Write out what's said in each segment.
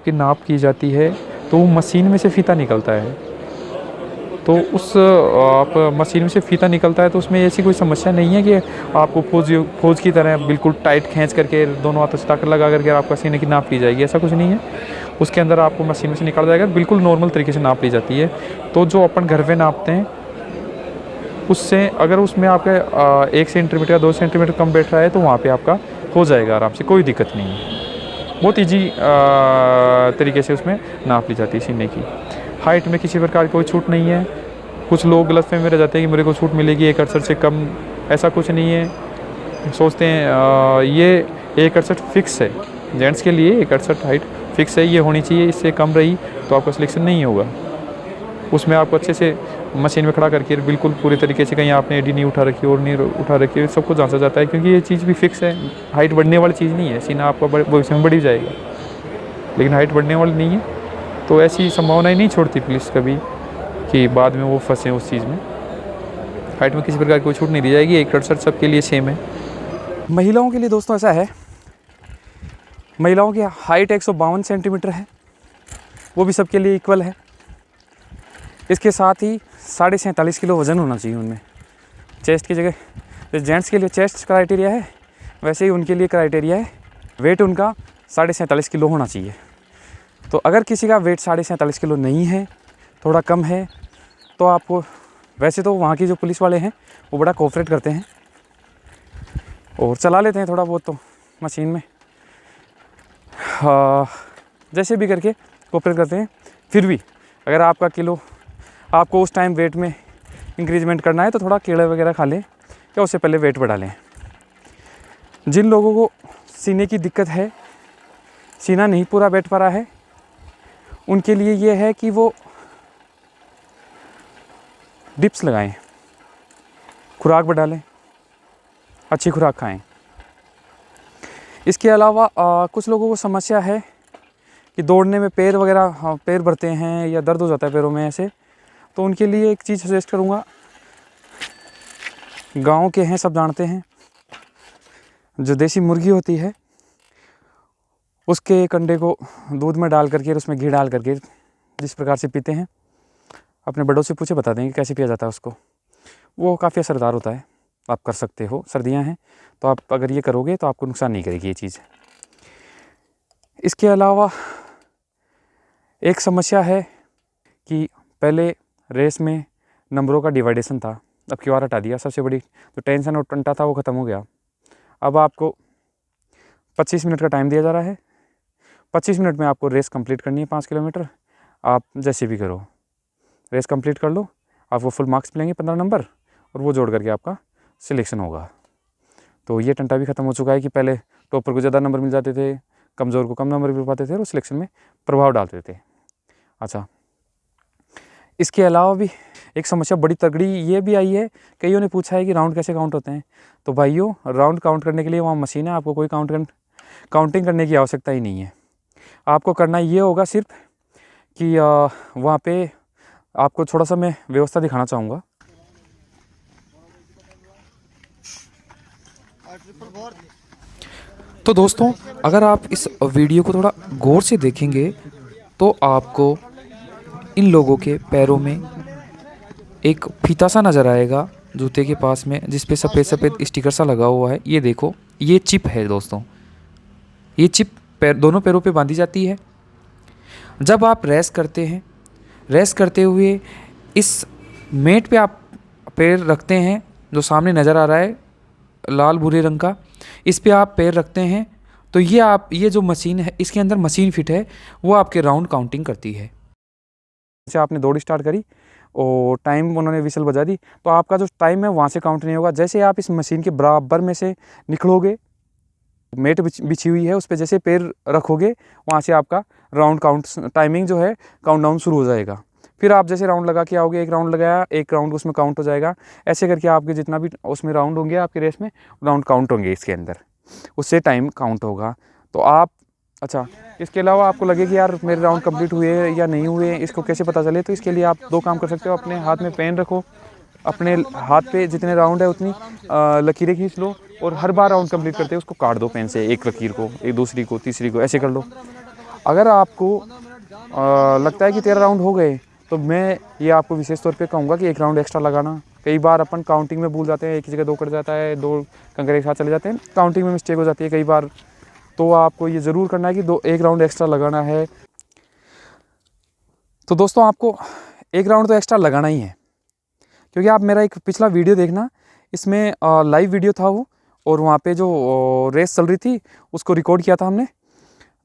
की नाप की जाती है तो वो मशीन में से फ़ीता निकलता है। तो उस आप मशीन में से फ़ीता निकलता है तो उसमें ऐसी कोई समस्या नहीं है कि आपको फ़ौज की तरह बिल्कुल टाइट खींच करके दोनों हाथों से ताकत लगा करके आपका सीने की नाप ली जाएगी, ऐसा कुछ नहीं है। उसके अंदर आपको मशीन में से निकाला जाएगा, बिल्कुल नॉर्मल तरीके से नाप ली जाती है। तो जो अपन घर पे नापते हैं उससे अगर उसमें आपका 1 सेंटीमीटर या 2 सेंटीमीटर कम बैठ रहा है तो वहाँ पे आपका हो जाएगा आराम से, कोई दिक्कत नहीं है। बहुत ईजी तरीके से उसमें नाप ली जाती है सीने की। हाइट में किसी प्रकार की कोई छूट नहीं है। कुछ लोग गलतफहमी में रह जाते हैं कि मेरे को छूट मिलेगी 1.68 से कम, ऐसा कुछ नहीं है। सोचते हैं ये 1.68 फिक्स है, जेंट्स के लिए 1.68 हाइट फिक्स है, ये होनी चाहिए, इससे कम रही तो आपका सिलेक्शन नहीं होगा। उसमें आपको अच्छे से मशीन में खड़ा करके बिल्कुल पूरी तरीके से, कहीं आपने एडी नहीं उठा रखी और नहीं उठा रखी, सबको जांचा जाता है क्योंकि ये चीज़ भी फिक्स है। हाइट बढ़ने वाली चीज़ नहीं है, सीना आपका भविष्य में बढ़ ही जाएगा, लेकिन हाइट बढ़ने वाली नहीं है। तो ऐसी संभावनाएं नहीं छोड़ती पुलिस कभी कि बाद में वो फंसे उस चीज़ में। हाइट में किसी प्रकार की कोई छूट नहीं दी जाएगी, 1.68 सबके लिए सेम है। महिलाओं के लिए दोस्तों ऐसा है, महिलाओं की हाइट 152 सेंटीमीटर है, वो भी सबके लिए इक्वल है। इसके साथ ही 47.5 किलो वज़न होना चाहिए उनमें, चेस्ट की जगह। जैसे जेंट्स के लिए चेस्ट क्राइटेरिया है वैसे ही उनके लिए क्राइटेरिया है, वेट उनका 47.5 किलो होना चाहिए। तो अगर किसी का वेट 47.5 किलो नहीं है, थोड़ा कम है, तो आपको, वैसे तो वहाँ की जो पुलिस वाले हैं वो बड़ा कोऑपरेट करते हैं और चला लेते हैं थोड़ा बहुत तो मशीन में, जैसे भी करके कोऑपरेट करते हैं। फिर भी अगर आपका किलो, आपको उस टाइम वेट में इंक्रीजमेंट करना है तो थोड़ा केला वगैरह खा लें या उससे पहले वेट बढ़ा लें। जिन लोगों को सीने की दिक्कत है, सीना नहीं पूरा बैठ पा रहा है, उनके लिए ये है कि वो डिप्स लगाएं, खुराक बढ़ा लें, अच्छी खुराक खाएं। इसके अलावा कुछ लोगों को समस्या है कि दौड़ने में पैर वगैरह, पैर भरते हैं या दर्द हो जाता है पैरों में ऐसे, तो उनके लिए एक चीज़ सजेस्ट करूँगा, गांव के हैं सब जानते हैं, जो देसी मुर्गी होती है उसके कंडे को दूध में डाल करके, उसमें घी डाल करके जिस प्रकार से पीते हैं, अपने बड़ों से पूछे बता देंगे कैसे पिया जाता है उसको, वो काफ़ी असरदार होता है। आप कर सकते हो, सर्दियां हैं तो आप अगर ये करोगे तो आपको नुकसान नहीं करेगी ये चीज़। इसके अलावा एक समस्या है कि पहले रेस में नंबरों का डिवाइडेशन था, अब की बार हटा दिया। सबसे बड़ी जो टेंशन और टंटा था वो ख़त्म हो गया। अब आपको 25 मिनट का टाइम दिया जा रहा है, 25 मिनट में आपको रेस कंप्लीट करनी है 5 किलोमीटर। आप जैसे भी करो रेस कंप्लीट कर लो, आपको फुल मार्क्स मिलेंगे 15 नंबर, और वो जोड़ करके आपका सिलेक्शन होगा। तो ये टंटा भी ख़त्म हो चुका है कि पहले टॉपर को ज़्यादा नंबर मिल जाते थे, कमज़ोर को कम नंबर मिल पाते थे, और सिलेक्शन में प्रभाव डालते थे। अच्छा, इसके अलावा भी एक समस्या बड़ी तगड़ी ये भी आई है, कईयों ने पूछा है कि राउंड कैसे काउंट होते हैं। तो भाइयों, राउंड काउंट करने के लिए वहाँ मशीन है, आपको कोई काउंटिंग करने की आवश्यकता ही नहीं है। आपको करना ये होगा सिर्फ कि वहाँ पे आपको थोड़ा सा मैं व्यवस्था दिखाना चाहूँगा। तो दोस्तों, अगर आप इस वीडियो को थोड़ा गौर से देखेंगे तो आपको इन लोगों के पैरों में एक फीता सा नज़र आएगा जूते के पास में, जिस पे सफ़ेद सफ़ेद स्टिकर सा लगा हुआ है। ये देखो, ये चिप है दोस्तों, ये चिप दोनों पैरों पे बांधी जाती है। जब आप रेस करते हैं, रेस करते हुए इस मेट पे आप पैर रखते हैं, जो सामने नज़र आ रहा है लाल भूरे रंग का, इस पे आप पैर रखते हैं तो ये जो मशीन है, इसके अंदर मशीन फिट है, वो आपके राउंड काउंटिंग करती है। जैसे आपने दौड़ स्टार्ट करी और टाइम उन्होंने विसल बजा दी, तो आपका जो टाइम है वहाँ से काउंट नहीं होगा। जैसे आप इस मशीन के बराबर में से निकलोगे, मेट बिछी हुई है, उस पर जैसे पैर रखोगे, वहाँ से आपका राउंड काउंट टाइमिंग जो है काउंटडाउन शुरू हो जाएगा। फिर आप जैसे राउंड लगा के आओगे, एक राउंड लगाया, एक राउंड उसमें काउंट हो जाएगा। ऐसे करके आपके जितना भी उसमें राउंड होंगे, आपके रेस में राउंड काउंट होंगे इसके अंदर, उससे टाइम काउंट होगा। तो आप, अच्छा, इसके अलावा आपको लगे कि यार मेरे राउंड कंप्लीट हुए या नहीं हुए, इसको कैसे पता चले, तो इसके लिए आप 2 काम कर सकते हो। अपने हाथ में पेन रखो, अपने हाथ पे जितने राउंड है उतनी लकीरें खींच लो, और हर बार राउंड कंप्लीट करते हैं उसको काट दो पेन से, एक लकीर को, एक दूसरी को, तीसरी को, ऐसे कर लो। अगर आपको लगता है कि 13 राउंड हो गए तो मैं ये आपको विशेष तौर पे कहूँगा कि 1 राउंड एक्स्ट्रा लगाना। कई बार अपन काउंटिंग में भूल जाते हैं, एक ही जगह 2 कट जाता है, 2 कंकड़ एक साथ चले जाते हैं, काउंटिंग में मिस्टेक हो जाती है कई बार। तो आपको ये ज़रूर करना है कि 1 राउंड एक्स्ट्रा लगाना है। तो दोस्तों आपको 1 राउंड तो एक्स्ट्रा लगाना ही है, क्योंकि आप मेरा एक पिछला वीडियो देखना, इसमें लाइव वीडियो था वो, और वहाँ पे जो रेस चल रही थी उसको रिकॉर्ड किया था हमने।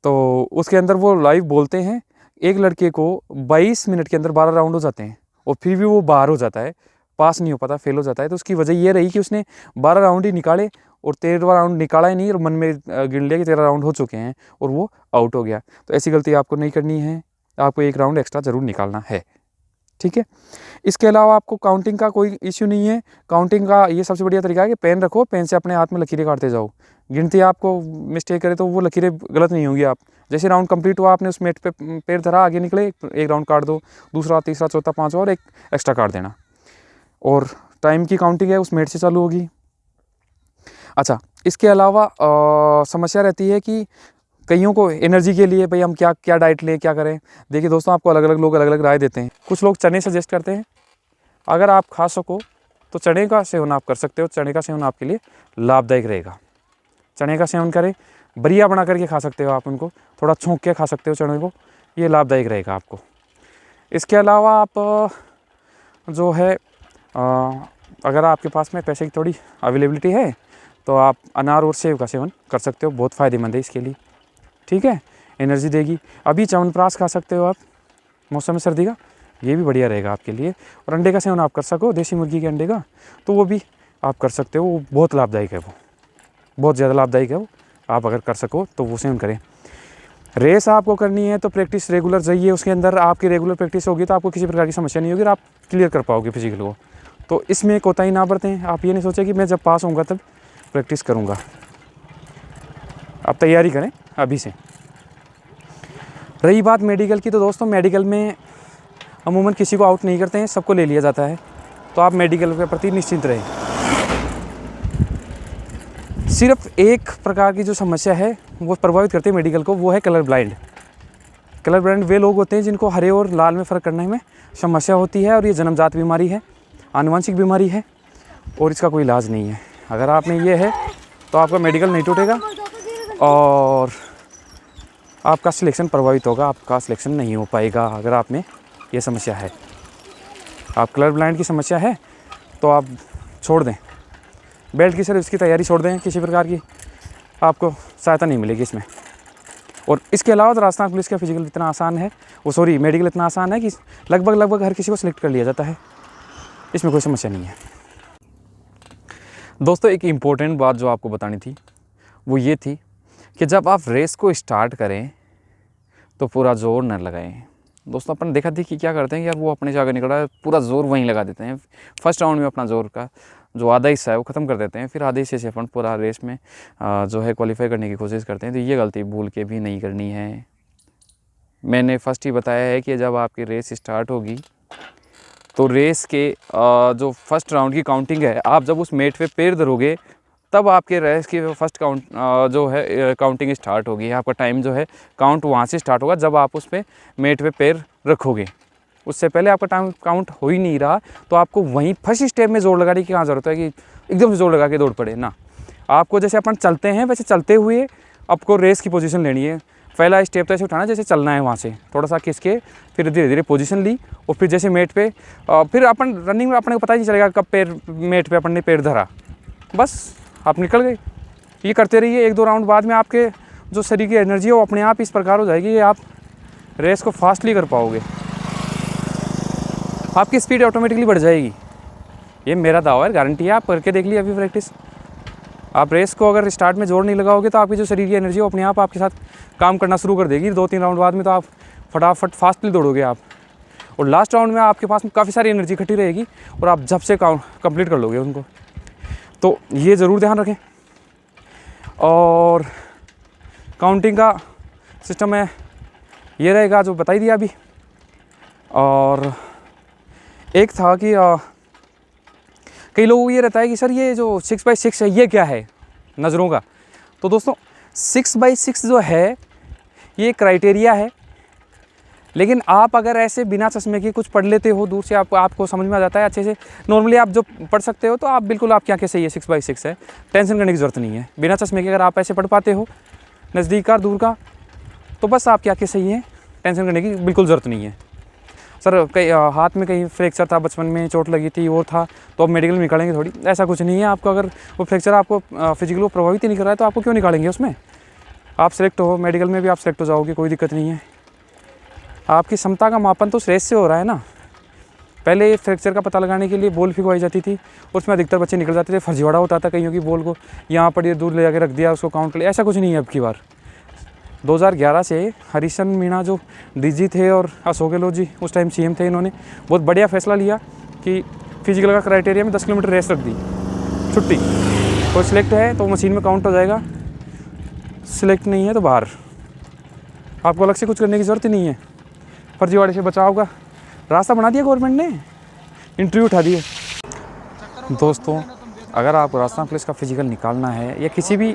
तो उसके अंदर वो लाइव बोलते हैं एक लड़के को 22 मिनट के अंदर 12 राउंड हो जाते हैं और फिर भी वो बाहर हो जाता है, पास नहीं हो पाता, फेल हो जाता है। तो उसकी वजह ये रही कि उसने 12 राउंड ही निकाले और 13वां राउंड निकाला ही नहीं, और मन में गिन लिया कि 13 राउंड हो चुके हैं और वो आउट हो गया। तो ऐसी गलती आपको नहीं करनी है, आपको 1 राउंड एक्स्ट्रा ज़रूर निकालना है, ठीक है। इसके अलावा आपको काउंटिंग का कोई इश्यू नहीं है। काउंटिंग का ये सबसे बढ़िया तरीका है कि पेन रखो, पेन से अपने हाथ में लकीरें काटते जाओ। गिनती आपको मिस्टेक करे तो वो लकीरें गलत नहीं होंगी। आप जैसे राउंड कंप्लीट हुआ, आपने उस मेट पे पैर धरा, आगे निकले, 1 राउंड काट दो, दूसरा, तीसरा, चौथा, पाँचवा और 1 एक्स्ट्रा काट देना। और टाइम की काउंटिंग है उस मेट से चालू होगी। अच्छा, इसके अलावा समस्या रहती है कि कईयों को एनर्जी के लिए भाई हम क्या क्या डाइट लें, क्या करें। देखिए दोस्तों, आपको अलग अलग लोग अलग अलग राय देते हैं। कुछ लोग चने सजेस्ट करते हैं, अगर आप खा सको तो चने का सेवन आप कर सकते हो। चने का सेवन आपके लिए लाभदायक रहेगा। चने का सेवन करें, बढ़िया बना करके खा सकते हो आप, उनको थोड़ा छोंक के खा सकते हो चने को, ये लाभदायक रहेगा आपको। इसके अलावा आप जो है अगर आपके पास में पैसे की थोड़ी अवेलेबिलिटी है तो आप अनार और सेब का सेवन कर सकते हो, बहुत फ़ायदेमंद है इसके लिए, ठीक है, एनर्जी देगी। अभी च्यवनप्राश खा सकते हो आप, मौसम में सर्दी का, ये भी बढ़िया रहेगा आपके लिए। और अंडे का सेवन आप कर सको, देसी मुर्गी के अंडे का, तो वो भी आप कर सकते हो, वो बहुत लाभदायक है, वो बहुत ज़्यादा लाभदायक है वो। आप अगर कर सको तो वो सेवन करें। रेस आपको करनी है तो प्रैक्टिस रेगुलर जाइए, उसके अंदर आपकी रेगुलर प्रैक्टिस होगी तो आपको किसी प्रकार की समस्या नहीं होगी और आप क्लियर कर पाओगे फिजिकल को। तो इसमें कोताही ना बरतें। आप ये नहीं सोचें कि मैं जब पास होऊंगा तब प्रैक्टिस करूँगा। आप तैयारी करें अभी से। रही बात मेडिकल की, तो दोस्तों मेडिकल में अमूमन किसी को आउट नहीं करते हैं, सबको ले लिया जाता है। तो आप मेडिकल के प्रति निश्चिंत रहें। सिर्फ एक प्रकार की जो समस्या है वो प्रभावित करती है मेडिकल को, वो है कलर ब्लाइंड। कलर ब्लाइंड वे लोग होते हैं जिनको हरे और लाल में फ़र्क करने में समस्या होती है, और ये जन्मजात बीमारी है, आनुवंशिक बीमारी है, और इसका कोई इलाज नहीं है। अगर आप में ये है तो आपका मेडिकल नहीं टूटेगा और आपका सिलेक्शन प्रभावित होगा, आपका सिलेक्शन नहीं हो पाएगा अगर आप में ये समस्या है। आप कलर ब्लाइंड की समस्या है तो आप छोड़ दें, बेल्ट की सर्विस की तैयारी छोड़ दें, किसी प्रकार की आपको सहायता नहीं मिलेगी इसमें। और इसके अलावा तो राजस्थान पुलिस का फिजिकल इतना आसान है, मेडिकल इतना आसान है कि लगभग हर किसी को सिलेक्ट कर लिया जाता है, इसमें कोई समस्या नहीं है। दोस्तों, एक इम्पोर्टेंट बात जो आपको बतानी थी वो ये थी कि जब आप रेस को स्टार्ट करें तो पूरा जोर न लगाएं। दोस्तों, अपन देखा थी कि क्या करते हैं यार, वो अपने जगह निकल रहा है, पूरा जोर वहीं लगा देते हैं। फर्स्ट राउंड में अपना जोर का जो आधा हिस्सा है वो ख़त्म कर देते हैं, फिर आधे हिस्से से अपन पूरा रेस में जो है क्वालिफाई करने की कोशिश करते हैं। तो ये गलती भूल के भी नहीं करनी है। मैंने फर्स्ट ही बताया है कि जब आपकी रेस स्टार्ट होगी तो रेस के जो फर्स्ट राउंड की काउंटिंग है, आप जब उस मेट पे पैर धरोगे तब आपके रेस की फर्स्ट जो है काउंटिंग स्टार्ट होगी। आपका टाइम जो है काउंट वहाँ से स्टार्ट होगा जब आप उस पे मेट पे पैर रखोगे। उससे पहले आपका टाइम काउंट हो ही नहीं रहा तो आपको वहीं फर्स्ट स्टेप में जोर लगाने की कहाँ ज़रूरत है कि एकदम से जोर लगा के दौड़ पड़े ना। आपको जैसे अपन चलते हैं वैसे चलते हुए आपको रेस की पोजीशन लेनी है। पहला स्टेप तो ऐसे उठाना जैसे चलना है, वहाँ से थोड़ा सा खिसके फिर धीरे धीरे पोजीशन ली, और फिर जैसे मेट पे फिर अपन रनिंग में अपने को पता ही नहीं चलेगा कब पैर मेट पे अपन ने पैर धरा, बस आप निकल गए। ये करते रहिए, 1-2 राउंड बाद में आपके जो शरीर की एनर्जी है वो अपने आप इस प्रकार हो जाएगी कि आप रेस को फास्टली कर पाओगे, आपकी स्पीड ऑटोमेटिकली बढ़ जाएगी। ये मेरा दावा है, गारंटी है, आप करके देख लीजिए अभी प्रैक्टिस। आप रेस को अगर स्टार्ट में जोर नहीं लगाओगे तो आपकी जो शरीर की एनर्जी है वो अपने आप आपके साथ काम करना शुरू कर देगी। 2-3 राउंड बाद में तो आप फटाफट फास्टली दौड़ोगे आप, और लास्ट राउंड में आपके पास में काफ़ी सारी एनर्जी इकट्ठी रहेगी और आप जब से कंप्लीट कर लोगे उनको। तो ये ज़रूर ध्यान रखें। और काउंटिंग का सिस्टम है ये रहेगा जो बताई दिया अभी। और एक था कि कई लोगों को ये रहता है कि सर ये जो 6x6 है ये क्या है नज़रों का। तो दोस्तों 6x6 जो है ये क्राइटेरिया है। लेकिन आप अगर ऐसे बिना चश्मे के कुछ पढ़ लेते हो दूर से, आपको समझ में आ जाता है अच्छे से, नॉर्मली आप जो पढ़ सकते हो, तो आप बिल्कुल आपकी आंखें सही है, 6/6 है, टेंशन करने की ज़रूरत नहीं है। बिना चश्मे के अगर आप ऐसे पढ़ पाते हो नज़दीक का दूर का, तो बस आपकी आंखें सही हैं, टेंशन करने की बिल्कुल ज़रूरत नहीं है। सर कहीं हाथ में कहीं फ्रैक्चर था, बचपन में चोट लगी थी और था, तो अब मेडिकल में निकालेंगे थोड़ी, ऐसा कुछ नहीं है। आपको अगर वो फ्रैक्चर आपको फिजिकल को प्रभावित ही नहीं कर रहा है तो आपको क्यों निकालेंगे उसमें। आप सेलेक्ट हो, मेडिकल में भी आप सेलेक्ट हो जाओगे, कोई दिक्कत नहीं है। आपकी क्षमता का मापन तो रेस से हो रहा है ना। पहले फ्रैक्चर का पता लगाने के लिए बॉल फिगवाई जाती थी, उसमें अधिकतर बच्चे निकल जाते थे, फर्जीवाड़ा होता था कईयों की बॉल को यहाँ पर ये दूर ले जाकर रख दिया, उसको काउंट कर लिया, ऐसा कुछ नहीं है। अब की बार 2011 से हरीशन मीणा जो डीजी थे और अशोक गहलोत जी उस टाइम सीएम थे, इन्होंने बहुत बढ़िया फैसला लिया कि फिजिकल का क्राइटेरिया में 10 किलोमीटर रेस रख दी, छुट्टी। कोई सिलेक्ट है तो मशीन में काउंट हो जाएगा, सिलेक्ट नहीं है तो बाहर। आपको अलग से कुछ करने की ज़रूरत ही नहीं है। फर्जीवाड़े से बचाव का रास्ता बना दिया गवर्नमेंट ने, इंटरव्यू उठा दिए। दोस्तों, अगर आपको राजस्थान पुलिस का फिजिकल निकालना है या किसी भी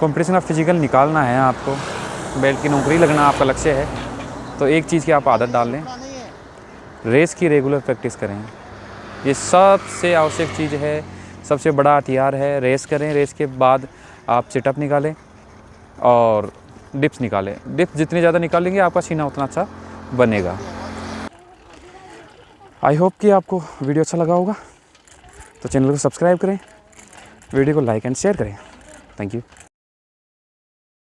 कंपटीशन का फिजिकल निकालना है, आपको बेल्ट की नौकरी लगना आपका लक्ष्य है, तो एक चीज़ की आप आदत डाल लें, रेस की रेगुलर प्रैक्टिस करें। ये सबसे आवश्यक चीज़ है, सबसे बड़ा हथियार है। रेस करें, रेस के बाद आप सिटअप निकालें और डिप्स निकालें। डिप्स जितनी ज़्यादा निकालेंगे आपका सीना उतना अच्छा बनेगा। आई होप कि आपको वीडियो अच्छा लगा होगा, तो चैनल को सब्सक्राइब करें, वीडियो को लाइक एंड शेयर करें। Thank you.